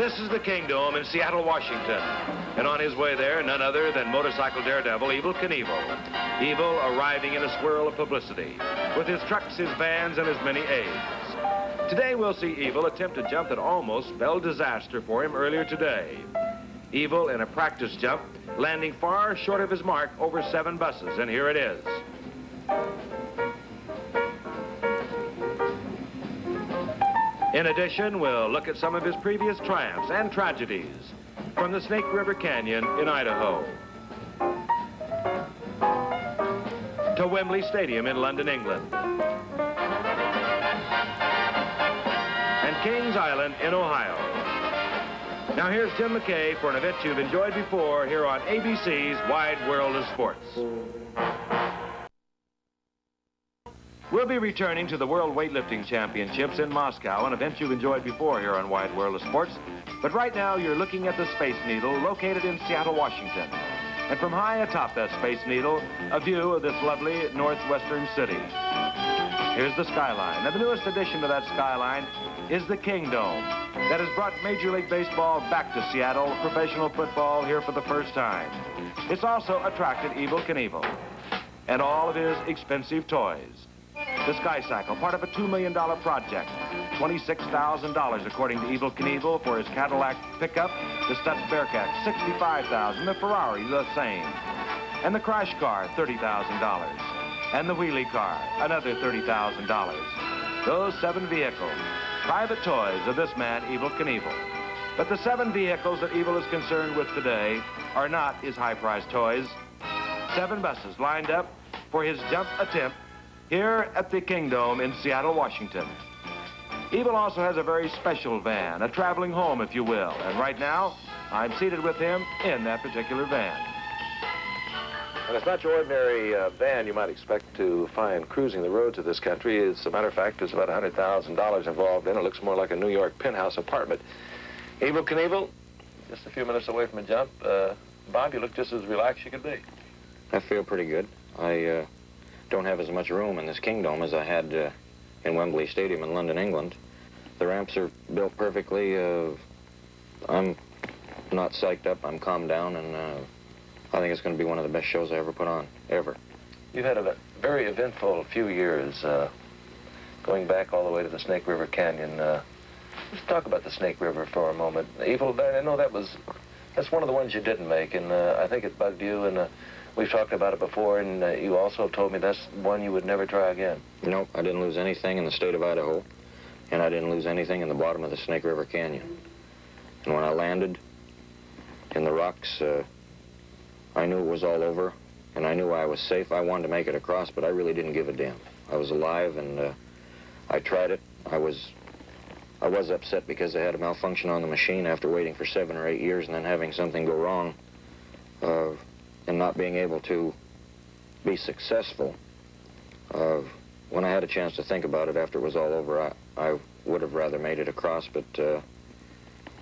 This is the Kingdome in Seattle, Washington. And on his way there, none other than motorcycle daredevil Evel Knievel. Evel arriving in a swirl of publicity, with his trucks, his vans, and his many aides. Today we'll see Evel attempt a jump that almost spelled disaster for him earlier today. Evel in a practice jump, landing far short of his mark over 7 buses, and here it is. In addition, we'll look at some of his previous triumphs and tragedies from the Snake River Canyon in Idaho to Wembley Stadium in London, England, and Kings Island in Ohio. Now here's Tim McKay for an event you've enjoyed before here on ABC's Wide World of Sports. We'll be returning to the World Weightlifting Championships in Moscow, an event you've enjoyed before here on Wide World of Sports. But right now, you're looking at the Space Needle, located in Seattle, Washington. And from high atop that Space Needle, a view of this lovely northwestern city. Here's the skyline. Now, the newest addition to that skyline is the Kingdome that has brought Major League Baseball back to Seattle, professional football here for the first time. It's also attracted Evel Knievel and all of his expensive toys. The Sky Cycle, part of a $2 million project. $26,000 according to Evel Knievel for his Cadillac pickup. The Stutz Bearcat, $65,000. The Ferrari, the same. And the Crash Car, $30,000. And the Wheelie Car, another $30,000. Those 7 vehicles, private toys of this man, Evel Knievel. But the 7 vehicles that Evel is concerned with today are not his high-priced toys. 7 buses lined up for his jump attempt here at the Kingdome in Seattle, Washington. Evel also has a very special van, a traveling home, if you will. And right now, I'm seated with him in that particular van. And it's not your ordinary van you might expect to find cruising the roads of this country. As a matter of fact, there's about $100,000 involved in it. It looks more like a New York penthouse apartment. Evel Knievel, just a few minutes away from a jump. Bob, you look just as relaxed as you could be. I feel pretty good. I don't have as much room in this Kingdome as I had in Wembley Stadium in London, England. The ramps are built perfectly. I'm not psyched up. I'm calmed down, and I think it's going to be one of the best shows I ever put on, ever. You've had a very eventful few years, going back all the way to the Snake River Canyon. Let's talk about the Snake River for a moment. Evel, I know that's one of the ones you didn't make, and I think it bugged you, and we've talked about it before, and you also told me that's one you would never try again. Nope, I didn't lose anything in the state of Idaho, and I didn't lose anything in the bottom of the Snake River Canyon. And when I landed in the rocks, I knew it was all over, and I knew I was safe. I wanted to make it across, but I really didn't give a damn. I was alive, and I tried it. I was upset because I had a malfunction on the machine after waiting for 7 or 8 years and then having something go wrong. And not being able to be successful. When I had a chance to think about it after it was all over, I would have rather made it across, but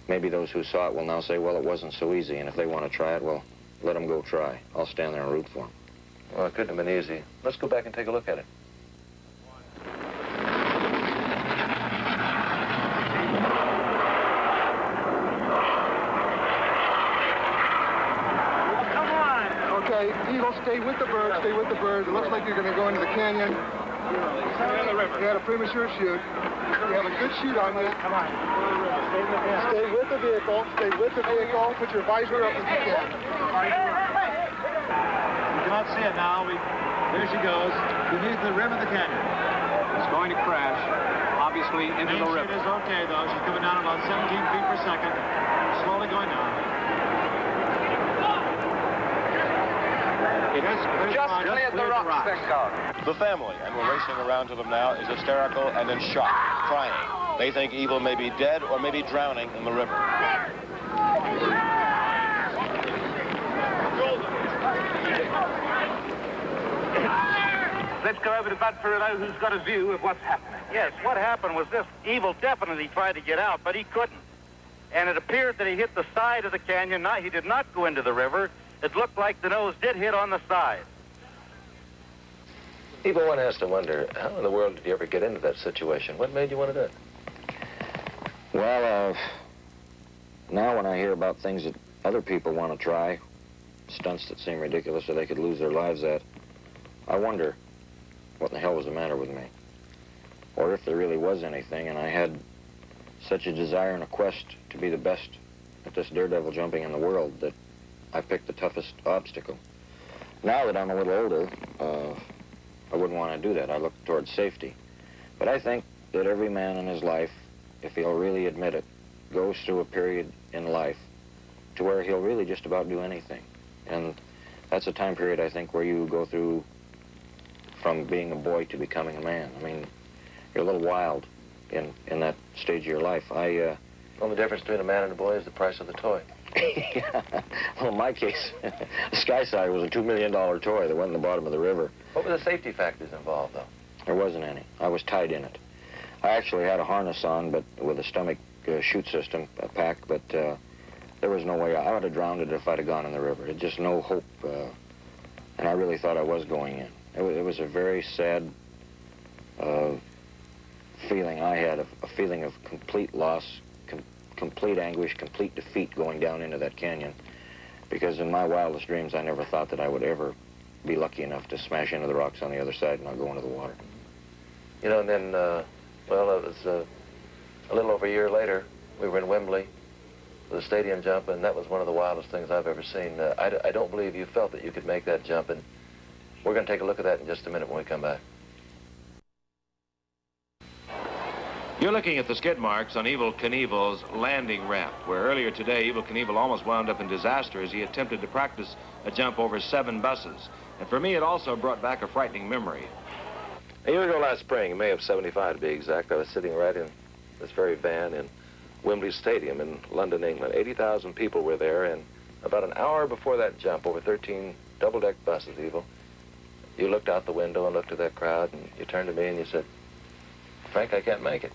maybe those who saw it will now say, well, it wasn't so easy, and if they want to try it, well, let them go try. I'll stand there and root for them. Well, it couldn't have been easy. Let's go back and take a look at it. Evel, stay with the bird, stay with the bird. It looks like you're going to go into the canyon. You had a premature shoot. You have a good shoot on you. Come on. Stay with the vehicle. Stay with the vehicle. Put your visor up as you can. You cannot see it now. There she goes, beneath the rim of the canyon. It's going to crash, obviously, into the river. It is okay, though. She's coming down about 17 feet per second. Slowly going down. Just cleared the rocks, thank God. The family, and we're racing around to them now, is hysterical and in shock, crying. They think Evel may be dead or maybe drowning in the river. Let's go over to Bud Perillo, who's got a view of what's happening. Yes, what happened was this. Evel definitely tried to get out, but he couldn't. And it appeared that he hit the side of the canyon. He did not go into the river. It looked like the nose did hit on the side. Evel, one has to wonder, how in the world did you ever get into that situation? What made you want to do it? Well, Now when I hear about things that other people want to try, stunts that seem ridiculous or they could lose their lives at, I wonder what the hell was the matter with me. Or if there really was anything, and I had such a desire and a quest to be the best at this daredevil jumping in the world that I picked the toughest obstacle. Now that I'm a little older, I wouldn't want to do that. I look towards safety. But I think that every man in his life, if he'll really admit it, goes through a period in life to where he'll really just about do anything. And that's a time period, I think, where you go through from being a boy to becoming a man. I mean, you're a little wild in that stage of your life. The only difference between a man and a boy is the price of the toy. Yeah. Well, in my case, the Sky Sire was a $2 million toy that went in the bottom of the river. What were the safety factors involved, though? There wasn't any. I was tied in it. I actually had a harness on, but with a stomach chute system, a pack, but there was no way. I would have drowned it if I'd have gone in the river. There's just no hope, and I really thought I was going in. It was a very sad feeling I had, a feeling of complete loss, complete anguish, complete defeat going down into that canyon, because in my wildest dreams I never thought that I would ever be lucky enough to smash into the rocks on the other side and not go into the water. You know, and then, well, it was a little over a year later, we were in Wembley with a stadium jump, and that was one of the wildest things I've ever seen. I don't believe you felt that you could make that jump, and we're going to take a look at that in just a minute when we come back. You're looking at the skid marks on Evel Knievel's landing ramp, where earlier today Evel Knievel almost wound up in disaster as he attempted to practice a jump over 7 buses. And for me, it also brought back a frightening memory. A year ago last spring, in May of '75 to be exact, I was sitting right in this very van in Wembley Stadium in London, England. 80,000 people were there, and about an hour before that jump over 13 double-deck buses, Evel, you looked out the window and looked at that crowd, and you turned to me and you said, "Frank, I can't make it."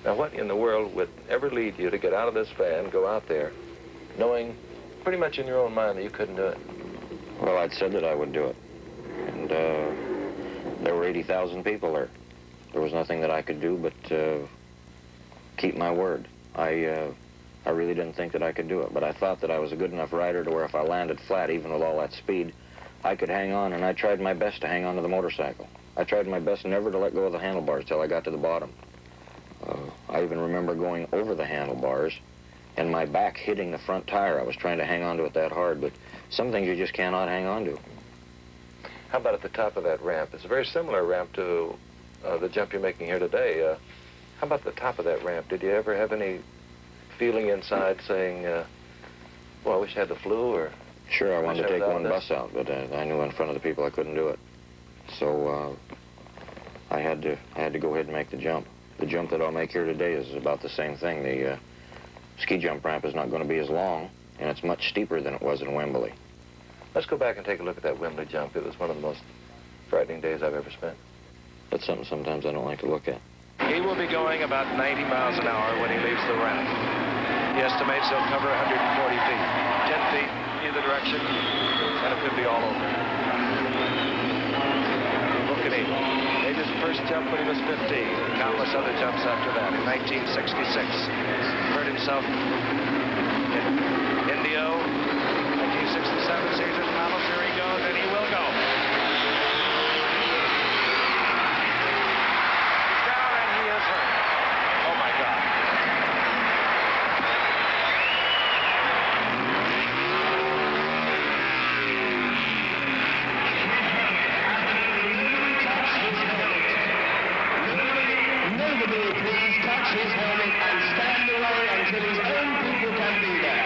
Now, what in the world would ever lead you to get out of this van, go out there, knowing pretty much in your own mind that you couldn't do it? Well, I'd said that I would do it, and there were 80,000 people there. There was nothing that I could do but keep my word. I really didn't think that I could do it, but I thought that I was a good enough rider to where if I landed flat, even with all that speed, I could hang on, and I tried my best to hang on to the motorcycle. I tried my best never to let go of the handlebars till I got to the bottom. I even remember going over the handlebars and my back hitting the front tire. I was trying to hang on to it that hard, but some things you just cannot hang on to. How about at the top of that ramp? It's a very similar ramp to the jump you're making here today. How about the top of that ramp? Did you ever have any feeling inside saying, well, I wish I had the flu, or... Sure, I wanted to take one bus out, but I knew in front of the people I couldn't do it. So I had to go ahead and make the jump. The jump that I'll make here today is about the same thing. The ski jump ramp is not going to be as long, and it's much steeper than it was in Wembley. Let's go back and take a look at that Wembley jump. It was one of the most frightening days I've ever spent. That's something sometimes I don't like to look at. He will be going about 90 miles an hour when he leaves the ramp. He estimates he'll cover 140 feet, 10 feet either direction, and it could be all over. Look at him. Made his first jump when he was 15. Countless other jumps after that. In 1966, hurt himself in Indio. 1967 Caesar's Palace. Here he goes, and he will go. He's down, and he is hurt. Oh, my God. His helmet and stand away until his own people can be there.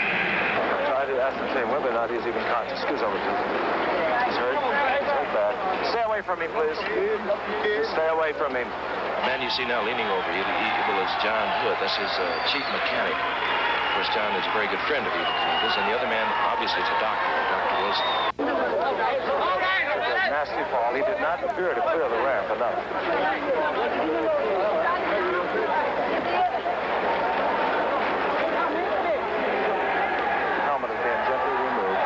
Try to ascertain whether or not he's even conscious. Scoot over to him. He's hurt. He's hurt bad. Stay away from him, please. Stay away from him. The man you see now leaning over you, Evel, is John Hood. That's his chief mechanic. Of course, John is a very good friend of Evel Knievel's, and the other man, obviously, is a doctor, Dr. Wilson. A nasty fall. He did not appear to clear the ramp enough. Helmet is being gently removed.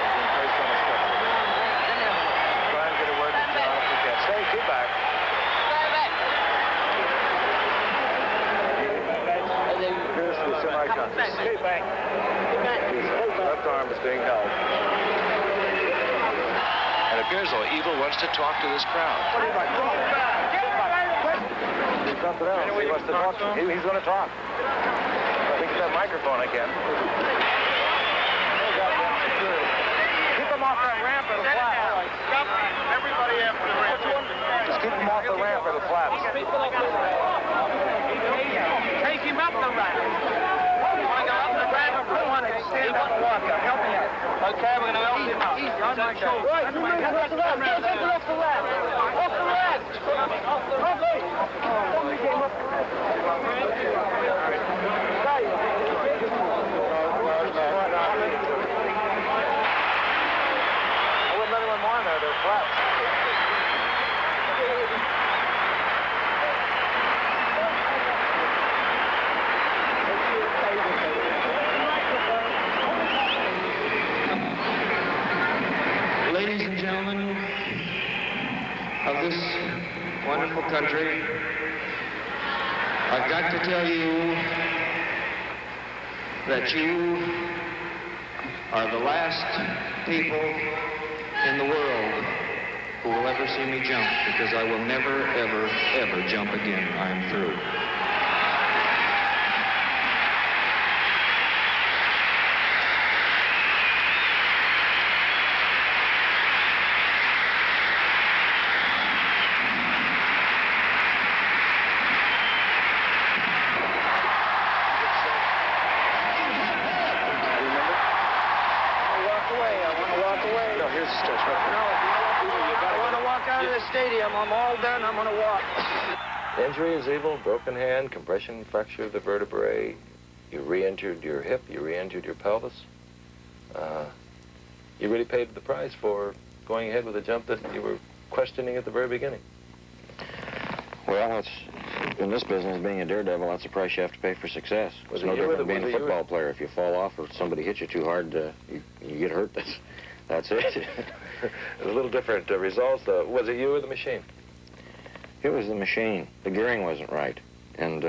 Being placed on a stretcher. Try and get a word with John if we can. Stay, keep back. Stay back. His left arm is being held. And it appears, though, Evel wants to talk to this crowd. Something else. He wants to talk. He's going to talk. I think it's that microphone again. Keep him off that ramp or the flat. Stop everybody after the ramp. Just keep him off the ramp or the flaps. Take him up the ramp. You want to go up the ramp or you want to stand up and walk up? Help me out. Okay, we're going to help him out. Easy, on my shoulder. Right, you make it off the ramp. Take it off the ramp. Off the ramp. Okay. Somebody came up the ramp. I wouldn't let anyone more in there. They're flaps. Ladies and gentlemen of this wonderful country, I've got to tell you that you are the last people in the world who will ever see me jump, because I will never, ever, ever jump again. I am through. I'm all done. I'm going to walk. Injury is Evel, broken hand, compression fracture of the vertebrae. You re-injured your hip, you re-injured your pelvis. You really paid the price for going ahead with a jump that you were questioning at the very beginning. Well, it's in this business, being a daredevil, that's the price you have to pay for success. It's no different than being a football player. If you fall off or somebody hits you too hard, you get hurt. That's it. A little different results, though. Was it you or the machine? It was the machine. The gearing wasn't right. And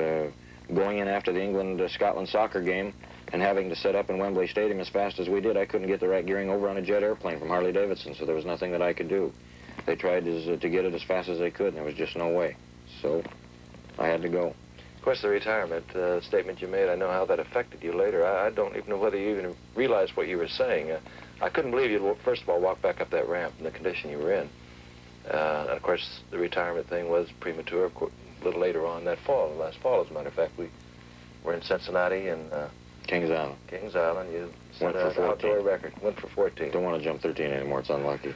going in after the England-Scotland soccer game and having to set up in Wembley Stadium as fast as we did, I couldn't get the right gearing over on a jet airplane from Harley-Davidson, so there was nothing that I could do. They tried to get it as fast as they could, and there was just no way. So I had to go. Of course, the retirement statement you made, I know how that affected you later. I don't even know whether you even realized what you were saying. I couldn't believe you'd, first of all, walk back up that ramp in the condition you were in. And of course, the retirement thing was premature a little later on that fall. Last fall, as a matter of fact, we were in Cincinnati and Kings Island. Kings Island. You Went set for an 14. outdoor record. Went for 14. Don't want to jump 13 anymore. It's unlucky.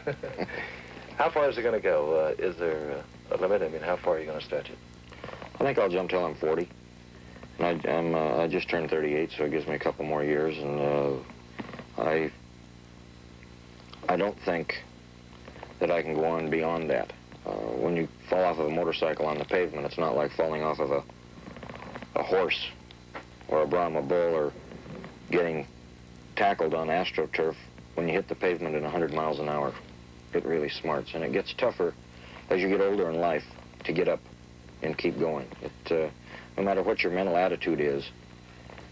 How far is it going to go? Is there a limit? I mean, how far are you going to stretch it? I think I'll jump till I'm 40. And I just turned 38, so it gives me a couple more years. And I don't think that I can go on beyond that. When you fall off of a motorcycle on the pavement, it's not like falling off of a horse or a Brahma bull or getting tackled on AstroTurf. When you hit the pavement at 100 miles an hour, it really smarts. And it gets tougher as you get older in life to get up and keep going. No matter what your mental attitude is,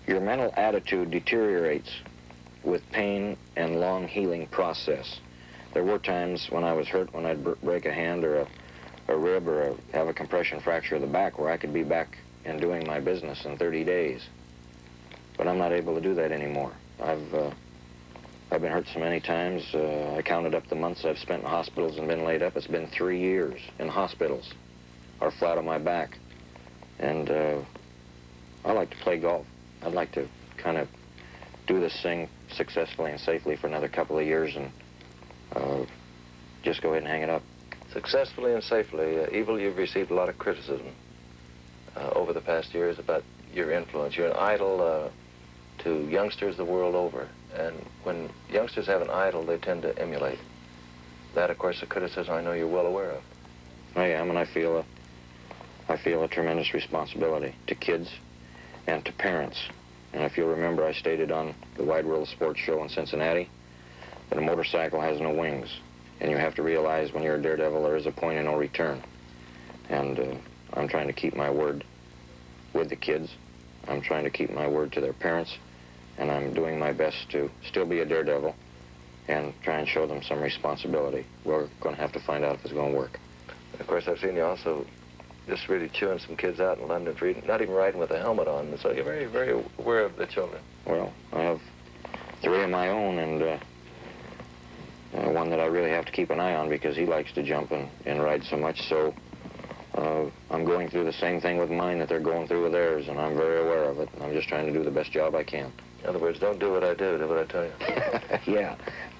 your mental attitude deteriorates with pain and long healing process. There were times when I was hurt, when I'd break a hand or a rib or have a compression fracture of the back, where I could be back and doing my business in 30 days. But I'm not able to do that anymore. I've been hurt so many times. I counted up the months I've spent in hospitals and been laid up. It's been 3 years in hospitals or flat on my back. And I like to play golf. I'd like to kind of do this thing successfully and safely for another couple of years and just go ahead and hang it up. Successfully and safely. Evel, you've received a lot of criticism over the past years about your influence. You're an idol to youngsters the world over. And when youngsters have an idol, they tend to emulate. That, of course, a criticism I know you're well aware of. I am, and I feel a tremendous responsibility to kids and to parents. And if you'll remember, I stated on the Wide World of Sports show in Cincinnati that a motorcycle has no wings. And you have to realize when you're a daredevil, there is a point of no return. And I'm trying to keep my word with the kids. I'm trying to keep my word to their parents. and I'm doing my best to still be a daredevil and try and show them some responsibility. We're going to have to find out if it's going to work. Of course, I've seen you also just really chewing some kids out in London for not even riding with a helmet on, so you're very, very aware of the children. Well, I have 3 of my own, and one that I really have to keep an eye on because he likes to jump and ride so much, so I'm going through the same thing with mine that they're going through with theirs, and I'm very aware of it, and I'm just trying to do the best job I can. In other words, don't do what I do what I tell you. Yeah,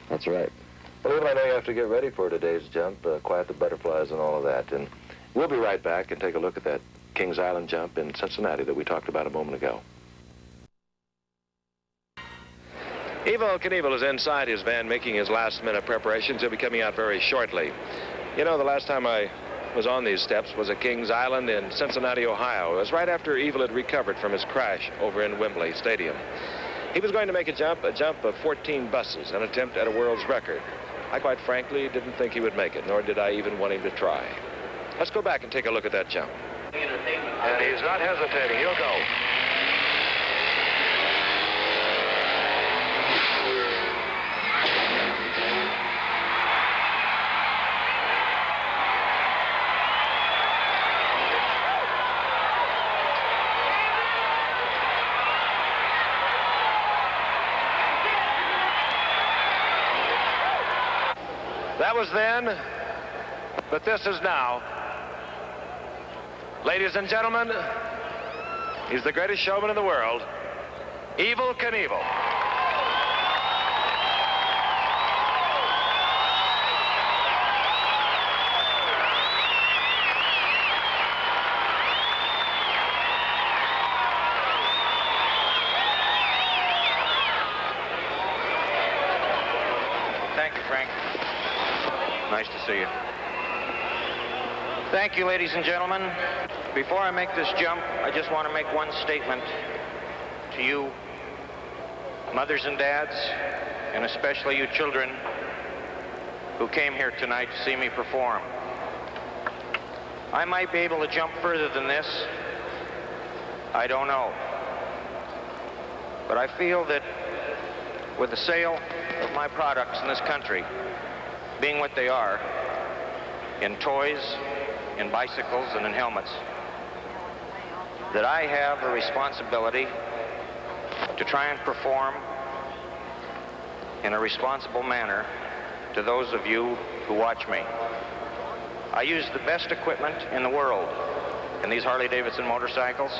that's right. Well, Evel, I know you have to get ready for today's jump, quiet the butterflies and all of that, and we'll be right back and take a look at that Kings Island jump in Cincinnati that we talked about a moment ago. Evel Knievel is inside his van making his last-minute preparations. He'll be coming out very shortly. You know, the last time I was on these steps was at Kings Island in Cincinnati, Ohio. It was right after Evel had recovered from his crash over in Wembley Stadium. He was going to make a jump of 14 buses, an attempt at a world's record. I quite frankly didn't think he would make it, nor did I even want him to try. Let's go back and take a look at that jump. And he's not hesitating. He'll go. That was then, but this is now. Ladies and gentlemen, he's the greatest showman in the world, Evel Knievel. Thank you, Frank. Nice to see you. Thank you, ladies and gentlemen. Before I make this jump, I just want to make one statement to you, mothers and dads, and especially you children who came here tonight to see me perform. I might be able to jump further than this. I don't know. But I feel that with the sale of my products in this country being what they are, in toys, in bicycles, and in helmets, that I have a responsibility to try and perform in a responsible manner to those of you who watch me. I use the best equipment in the world in these Harley-Davidson motorcycles.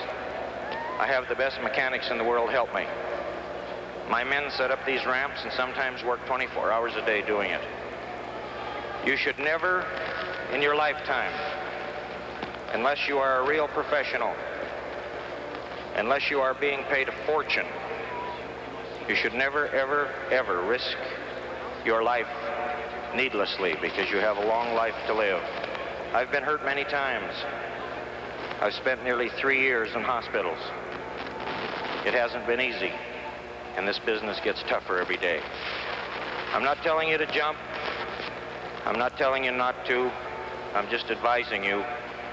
I have the best mechanics in the world help me. My men set up these ramps and sometimes work 24 hours a day doing it. You should never in your lifetime, unless you are a real professional, unless you are being paid a fortune, you should never, ever, ever risk your life needlessly because you have a long life to live. I've been hurt many times. I've spent nearly 3 years in hospitals. It hasn't been easy, and this business gets tougher every day. I'm not telling you to jump. I'm not telling you not to. I'm just advising you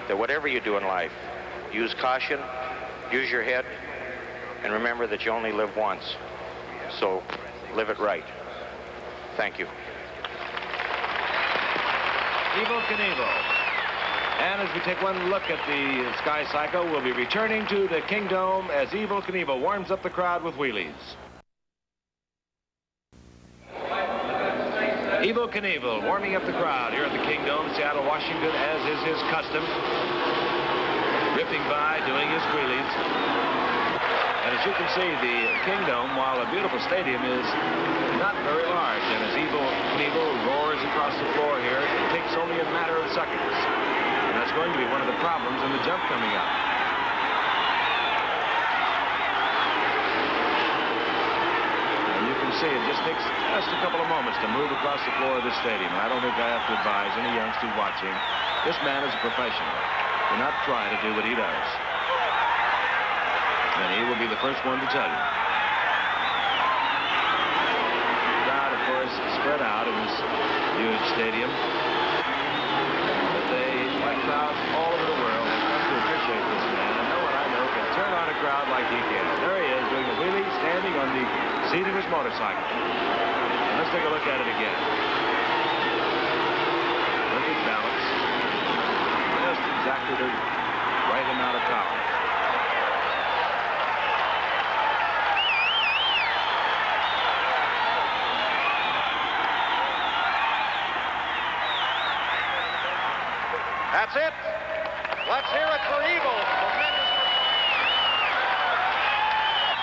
that whatever you do in life, use caution, use your head, and remember that you only live once. So live it right. Thank you. Evel Knievel. And as we take one look at the Sky Cycle, we'll be returning to the Kingdome as Evel Knievel warms up the crowd with wheelies. Evel Knievel warming up the crowd here at the Kingdome, Seattle, Washington, as is his custom. Ripping by, doing his wheelies. And as you can see, the Kingdome, while a beautiful stadium, is not very large. And as Evel Knievel roars across the floor here, it takes only a matter of seconds. And that's going to be one of the problems in the jump coming up. See, it just takes just a couple of moments to move across the floor of this stadium. And I don't think I have to advise any youngsters watching. This man is a professional. Do not try to do what he does. And he will be the first one to tell you. The crowd, of course, spread out in this huge stadium. But like crowds all over the world, have come to appreciate this man. And no one I know can turn on a crowd like he can. There he is, doing a wheelie, standing on the seat of his motorcycle. Let's take a look at it again. Perfect balance. Just exactly the right amount of power. That's it. Let's hear it for Evel.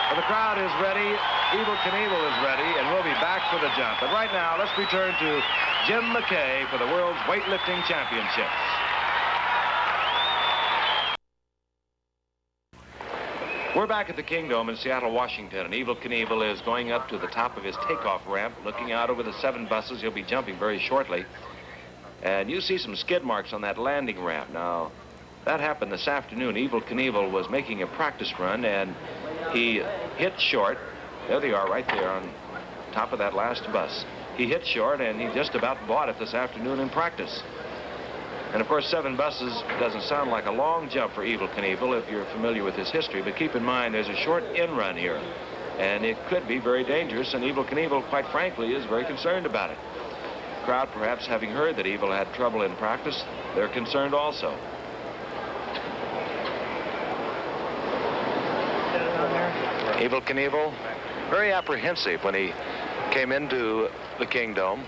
Well, the crowd is ready. Evel Knievel is ready, and we'll be back for the jump. But right now, let's return to Jim McKay for the World's Weightlifting Championships. We're back at the Kingdome in Seattle, Washington, and Evel Knievel is going up to the top of his takeoff ramp, looking out over the 7 buses. He'll be jumping very shortly. And you see some skid marks on that landing ramp. Now, that happened this afternoon. Evel Knievel was making a practice run, and he hit short. There they are right there on top of that last bus. He hit short, and he just about bought it this afternoon in practice. And, of course, 7 buses doesn't sound like a long jump for Evel Knievel if you're familiar with his history, but keep in mind there's a short in-run here, and it could be very dangerous, and Evel Knievel, quite frankly, is very concerned about it. Crowd, perhaps having heard that Evel had trouble in practice, they're concerned also. Evel Knievel, very apprehensive when he came into the Kingdome,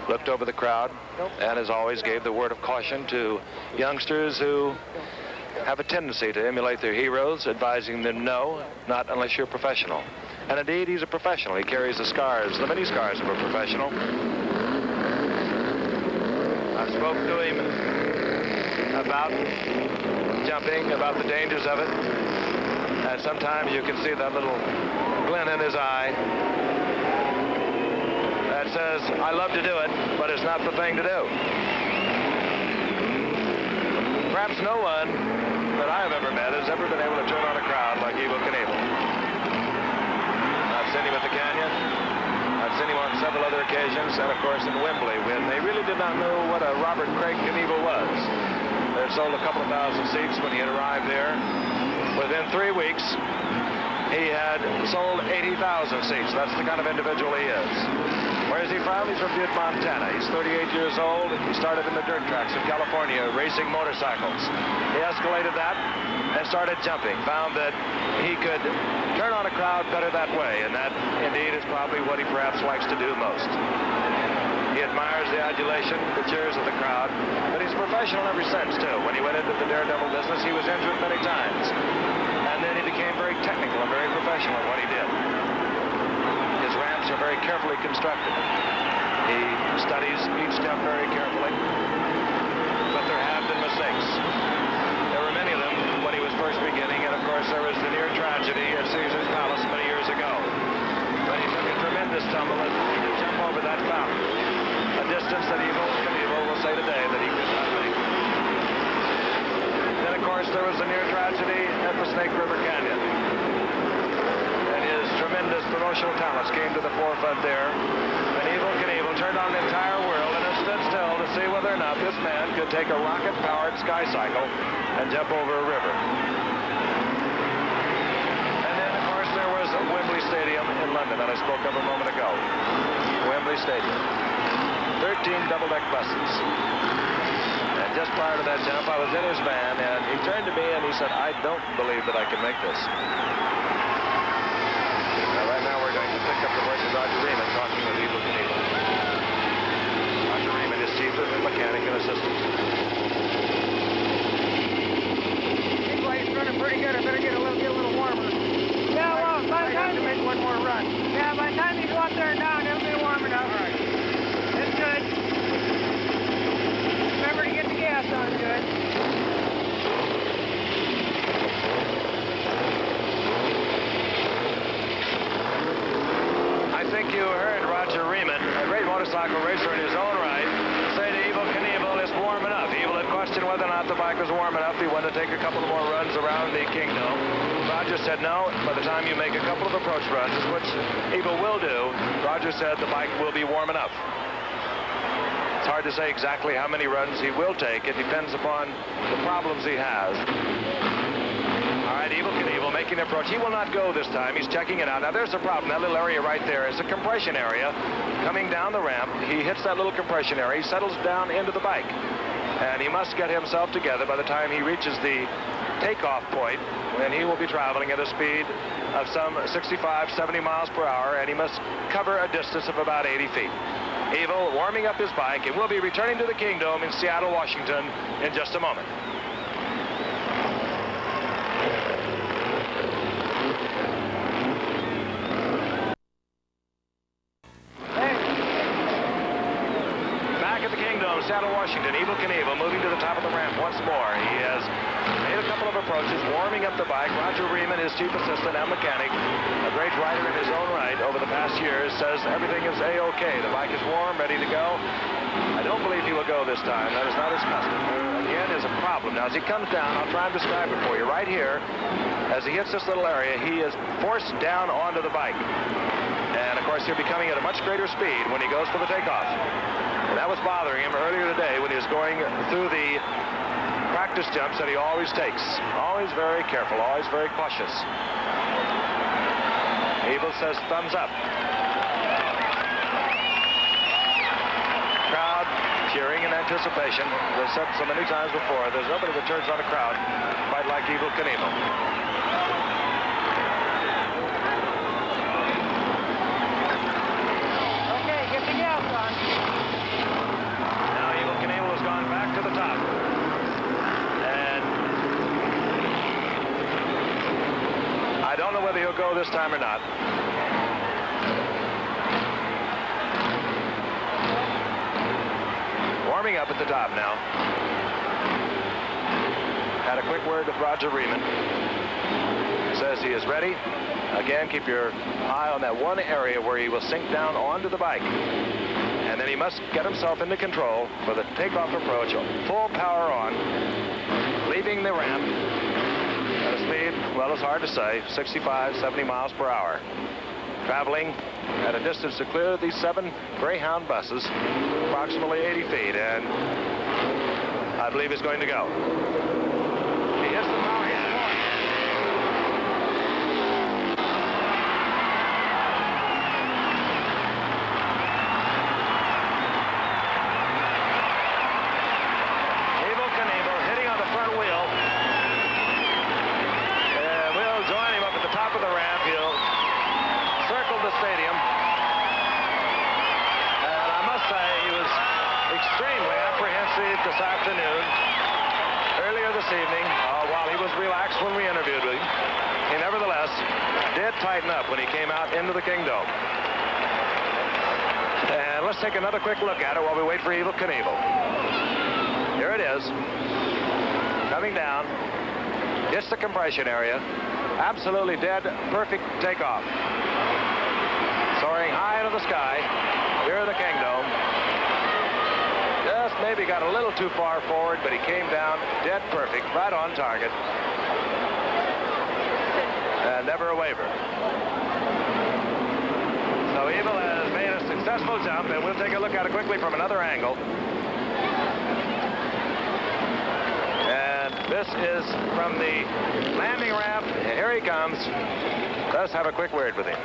looked over the crowd, and as always gave the word of caution to youngsters who have a tendency to emulate their heroes, advising them no, not unless you're a professional. And indeed, he's a professional. He carries the scars, the many scars of a professional. I spoke to him about jumping, about the dangers of it. And sometimes you can see that little glint in his eye that says, I love to do it, but it's not the thing to do. Perhaps no one that I have ever met has ever been able to turn on a crowd like Evel Knievel. I've seen him at the Canyon. I've seen him on several other occasions, and of course in Wembley, when they really did not know what a Robert Craig Knievel was. They had sold a couple of thousand seats when he had arrived there. Within 3 weeks, he had sold 80,000 seats. That's the kind of individual he is. Where is he from? He's from Butte, Montana. He's 38 years old. He started in the dirt tracks of California racing motorcycles. He escalated that and started jumping. Found that he could turn on a crowd better that way, and that indeed is probably what he perhaps likes to do most. He admires the adulation, the cheers of the crowd, but he's a professional ever since, too. When he went into the daredevil business, he was injured many times. And then he became very technical and very professional in what he did. His ramps are very carefully constructed. He studies each step very carefully, but there have been mistakes. There were many of them when he was first beginning, and of course there was the near tragedy at Caesar's Palace many years ago. But he took a tremendous tumble and to jump over that fountain, a distance that Evel Knievel will say today that he could not make. Then, of course, there was the near tragedy at the Snake River Canyon. And his tremendous promotional talents came to the forefront there. And Evel Knievel turned on the entire world and has stood still to see whether or not this man could take a rocket-powered sky cycle and jump over a river. And then, of course, there was Wembley Stadium in London that I spoke of a moment ago. Wembley Stadium. 13 double-deck buses. And just prior to that jump, I was in his van, and he turned to me and he said, I don't believe that I can make this. Now, right now, we're going to pick up the voice of Roger Riemann talking with Evel Knievel. Roger Riemann is chief mechanic and assistant. Seems like it's running pretty good. I better get a little warmer. Yeah, well, by the time to make one more run. Yeah, by the time you go up there and down, it'll be warm enough. All right. It's good. Remember to get the gas on good. I think you heard Roger Riemann, a great motorcycle racer in his own right, say to Evel Knievel, it's warm enough. Evel had questioned whether or not the bike was warm enough. He wanted to take a couple of more runs around the Kingdome. Roger said no. By the time you make a couple of approach runs, which Evel will do, Roger said the bike will be warm enough. It's hard to say exactly how many runs he will take. It depends upon the problems he has. All right, Evel Knievel making the approach. He will not go this time. He's checking it out. Now, there's a problem. That little area right there is a compression area. Coming down the ramp, he hits that little compression area. He settles down into the bike. And he must get himself together by the time he reaches the takeoff point, when he will be traveling at a speed of some 65, 70 miles per hour, and he must cover a distance of about 80 feet. Evel warming up his bike, and we'll be returning to the Kingdome in Seattle, Washington in just a moment. Seattle, Washington. Evel Knievel moving to the top of the ramp once more. He has made a couple of approaches, warming up the bike. Roger Riemann, his chief assistant and mechanic, a great rider in his own right over the past years, says everything is A-OK. The bike is warm, ready to go. I don't believe he will go this time. That is not his custom. Again, is a problem. Now, as he comes down, I'll try and describe it for you. Right here, as he hits this little area, he is forced down onto the bike. And, of course, he'll be coming at a much greater speed when he goes for the takeoff. And that was bothering him earlier today when he was going through the practice jumps that he always takes. Always very careful, always very cautious. Evel says thumbs up. Crowd cheering in anticipation. As I've said so many times before, there's nobody that turns on a crowd quite like Evel Knievel. Okay, get the gas on. Back to the top. And I don't know whether he'll go this time or not. Warming up at the top now. Had a quick word with Roger Riemann. Says he is ready. Again, keep your eye on that one area where he will sink down onto the bike. And then he must get himself into control for the takeoff approach, full power on, leaving the ramp at a speed, well, it's hard to say, 65, 70 miles per hour. Traveling at a distance to clear these 7 Greyhound buses, approximately 80 feet, and I believe he's going to go. He hits the power. Stadium. And I must say he was extremely apprehensive this afternoon. Earlier this evening, while he was relaxed when we interviewed him, he nevertheless did tighten up when he came out into the Kingdome. And let's take another quick look at it while we wait for Evel Knievel. Here it is. Coming down. Hits the compression area. Absolutely dead, perfect takeoff. Soaring high into the sky, here in the Kingdome. Just maybe got a little too far forward, but he came down dead perfect, right on target. And never a waver. So Evel has made a successful jump, and we'll take a look at it quickly from another angle. And this is from the landing ramp. And here he comes. Let's have a quick word with him.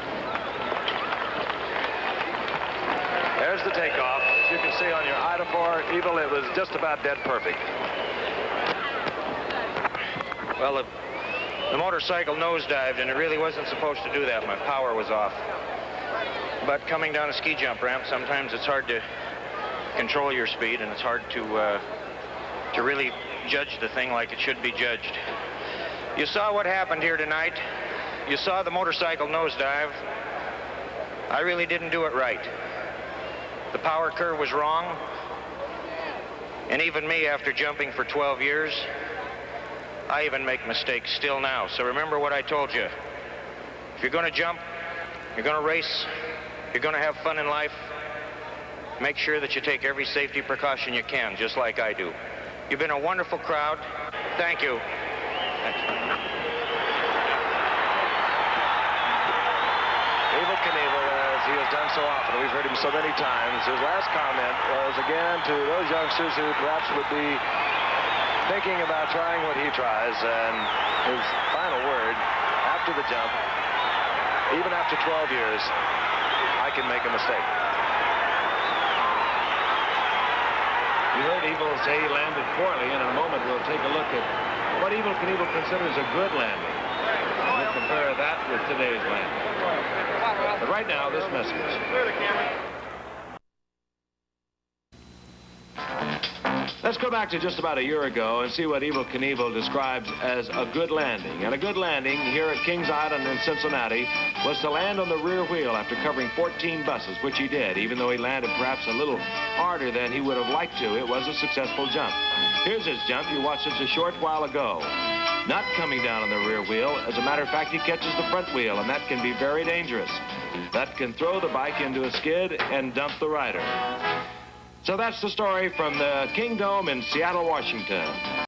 There's the takeoff. As you can see on your iodophore, Evel, it was just about dead perfect. Well, the motorcycle nosedived, and it really wasn't supposed to do that. My power was off. But coming down a ski jump ramp, sometimes it's hard to control your speed, and it's hard to really judge the thing like it should be judged. You saw what happened here tonight. You saw the motorcycle nosedive. I really didn't do it right. The power curve was wrong. And even me, after jumping for 12 years, I even make mistakes still now. So remember what I told you. If you're going to jump, you're going to race, you're going to have fun in life, make sure that you take every safety precaution you can, just like I do. You've been a wonderful crowd. Thank you. Evel Knievel, as he has done so often, we've heard him so many times, his last comment was, again, to those youngsters who perhaps would be thinking about trying what he tries, and his final word after the jump, even after 12 years, I can make a mistake. You heard Evel say he landed poorly, and in a moment we'll take a look at what Evel Knievel considers a good landing. We'll compare that with today's landing. But right now, this message. Let's go back to just about a year ago and see what Evel Knievel describes as a good landing. And a good landing here at Kings Island in Cincinnati was to land on the rear wheel after covering 14 buses, which he did. Even though he landed perhaps a little harder than he would have liked to, it was a successful jump. Here's his jump. You watched this a short while ago. Not coming down on the rear wheel. As a matter of fact, he catches the front wheel, and that can be very dangerous. That can throw the bike into a skid and dump the rider. So that's the story from the Kingdome in Seattle, Washington.